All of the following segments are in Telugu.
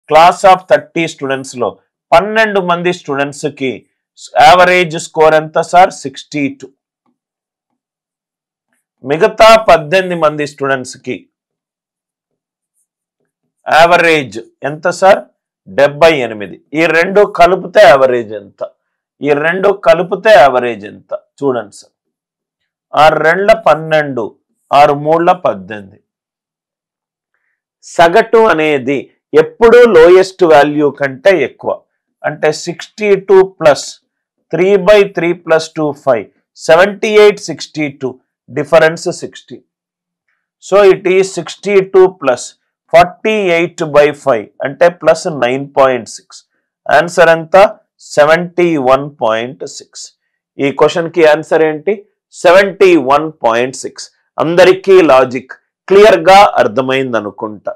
క్లాస్ ఆఫ్ 30 స్టూడెంట్స్ లో 12 మంది స్టూడెంట్స్ కి యావరేజ్ స్కోర్ ఎంత సార్? 62. మిగతా 18 మంది స్టూడెంట్స్ కి యావరేజ్ ఎంత సార్? 78. ఈ రెండు కలిపితే యావరేజ్ ఎంత? ఈ రెండు కలిపితే యావరేజ్ ఎంత చూడండి సార్. 6 12, 6 18. సగటు అనేది ఎప్పుడు లోయెస్ట్ వాల్యూ కంటే ఎక్కువ. అంటే 62 plus 3/3 plus 2 5 78 62 difference 60. So it is 62 plus 48/5 అంటే ప్లస్ 9.6. ఆన్సర్ ఎంత? 71.6. ఈ క్వశ్చన్ కి ఆన్సర్ ఏంటి? 71.6. అందరికీ లాజిక్ క్లియర్ గా అర్థమైంది అనుకుంటా.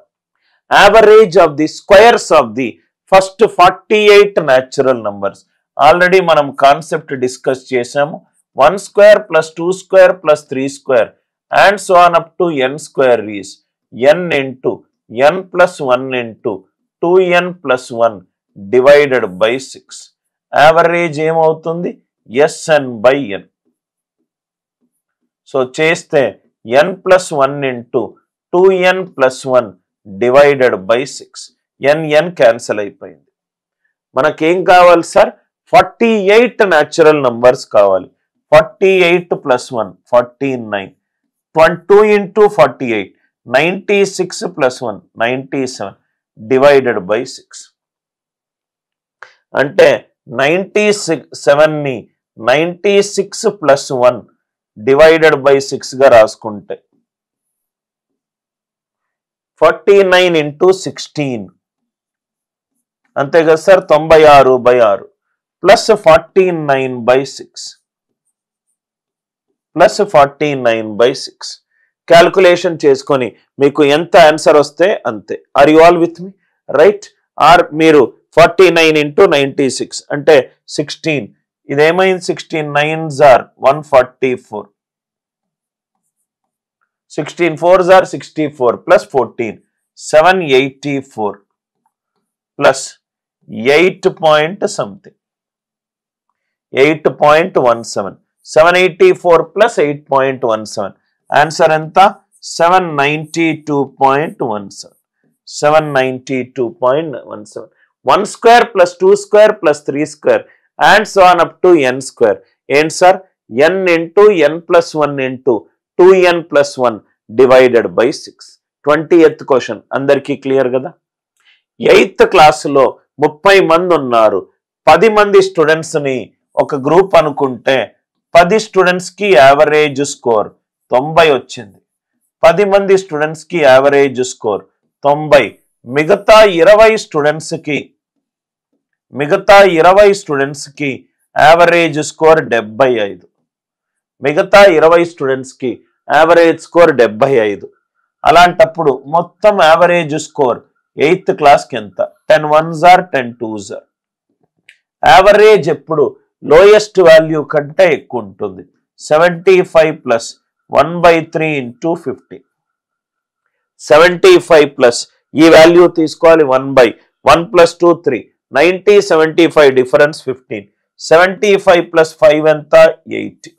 Average of the squares of the first 48 natural numbers already మనం కాన్సెప్ట్ డిస్కస్ చేసాము. 1 square plus 2 square plus 3 square and so on up to n square is n into n plus 1 into 2n plus 1 divided by 6. Average ఏమవుతుంది? Sn by n. సో చేస్తే n plus 1 into 2n plus 1 divided by 6. n cancel అయిపోయింది. మనకేం కావాలి సార్? 48 న్యాచురల్ నంబర్స్ కావాలి. 48 plus 1 49. 2 into 48 96 plus 1 97 divided by 6. అంటే 97 ని 96 plus 1 divided by 6 గా రాసుకుంటే 49 into 16 అంతే కదా సార్? 96/6 ప్లస్ 49/6 ప్లస్ 49/6 క్యాల్కులేషన్ చేసుకొని మీకు ఎంత ఆన్సర్ వస్తే అంతే. Are you all with me? Right? ఆర్ మీరు 49 into 96 అంటే 16. ఇదేమైంది? 16 9s are 144. 16 4s are 64 plus 14 784 plus 8 point something 8.17. 784 plus 8.17. Answer ఎంత? 792.17. 792.17. 1 square plus 2 square plus 3 square and so on up to n square. ఏంటి sir? n into n plus 1 into 2n plus 1 divided by 6. 20th question అందరికీ క్లియర్ కదా? 8th క్లాసులో 30 మంది ఉన్నారు. 10 మంది స్టూడెంట్స్ ని ఒక గ్రూప్ అనుకుంటే 10 స్టూడెంట్స్ కి యావరేజ్ స్కోర్ 90 వచ్చింది. 10 మంది స్టూడెంట్స్ కి యావరేజ్ స్కోర్ 90. మిగతా 20 స్టూడెంట్స్ కి యావరేజ్ స్కోర్ 75. మిగతా 20 స్టూడెంట్స్ కి యావరేజ్ స్కోర్ 75. అలాంటప్పుడు మొత్తం యావరేజ్ స్కోర్ 8th క్లాస్కి ఎంత? 10 1s are 10 2s are. Average ఎప్పుడు లోయెస్ట్ వాల్యూ కంటే ఎక్కువ ఉంటుంది. 75 ప్లస్ 1/3 into 50. 75 ప్లస్ ఈ వాల్యూ తీసుకోవాలి 1 plus 2 3. 90 75 డిఫరెన్స్ 15. 75 ప్లస్ 5 ఎంత? 80.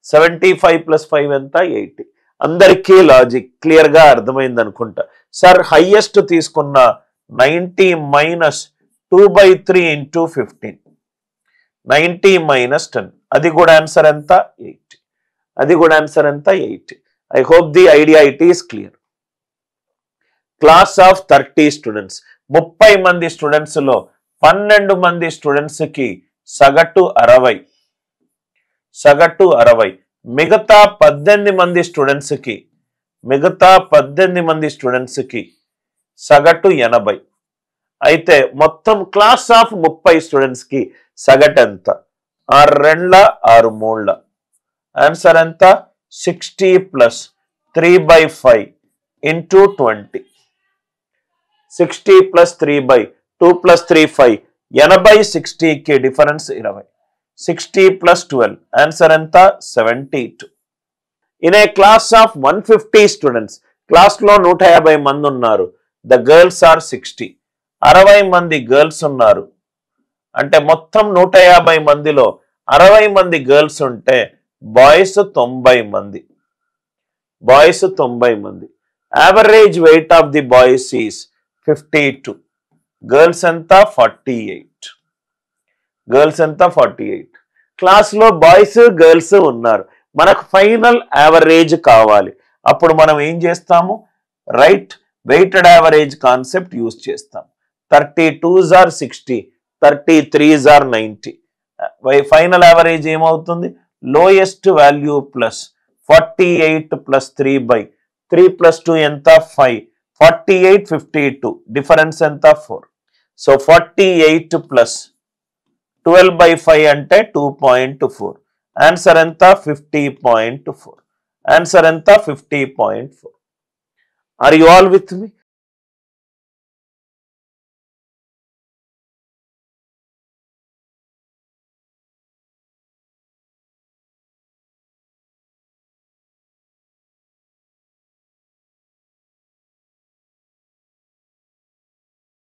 75 ప్లస్ 5 ఎంత? 80. అందరికీ లాజిక్ క్లియర్ గా అర్థమైంది అనుకుంటా. సార్ హైయెస్ట్ తీసుకున్న 90 minus 2/3 into 15. 90 minus 10. అది కూడా ఆన్సర్ ఎంత? 80. అది కూడా ఆన్సర్ ఎంత? 80. I hope the idea it is clear. Class of 30 students 30 మంది స్టూడెంట్స్ లో 12 మంది స్టూడెంట్స్ కి సగటు 60. సగటు 60. మిగతా 18 మంది స్టూడెంట్స్ కి సగటు 80. అయితే మొత్తం క్లాస్ ఆఫ్ 30 స్టూడెంట్స్ కి సగటు ఎంత? 6 2 6 3. ఆన్సర్ ఎంత? 60 ప్లస్ 3/5 into 20. 60 plus 3/2 plus 3 5. 80 60 కి డిఫరెన్స్ 20. 60 ప్లస్ 12. ఆన్సర్ ఎంత? 72. In a class of 150 students class లో 150 మంది ఉన్నారు. ద గర్ల్స్ ఆర్ 60 60 మంది గర్ల్స్ ఉన్నారు అంటే మొత్తం 150 మందిలో 60 మంది గర్ల్స్ ఉంటే బాయ్స్ 90 మంది. బాయ్స్ 90 మంది. Average weight of the boys is 52. Girls ఎంత 48. గర్ల్స్ ఎంత 48. క్లాస్లో బాయ్స్ గర్ల్స్ ఉన్నారు. మనకు ఫైనల్ యావరేజ్ కావాలి. అప్పుడు మనం ఏం చేస్తాము? Right weighted average concept use చేస్తాం. 32s are 60, 33s are 90. Final average ఏమవుతుంది? Lowest value plus 48 plus 3 plus 2 ఎంత 5. 48 52 డిఫరెన్స్ ఎంత 4. సో 48 ప్లస్ 12/5 అంటే 2.4. ఆన్సర్ ఎంత 50.4. ఆన్సర్ ఎంత 50.4. Are you all with me?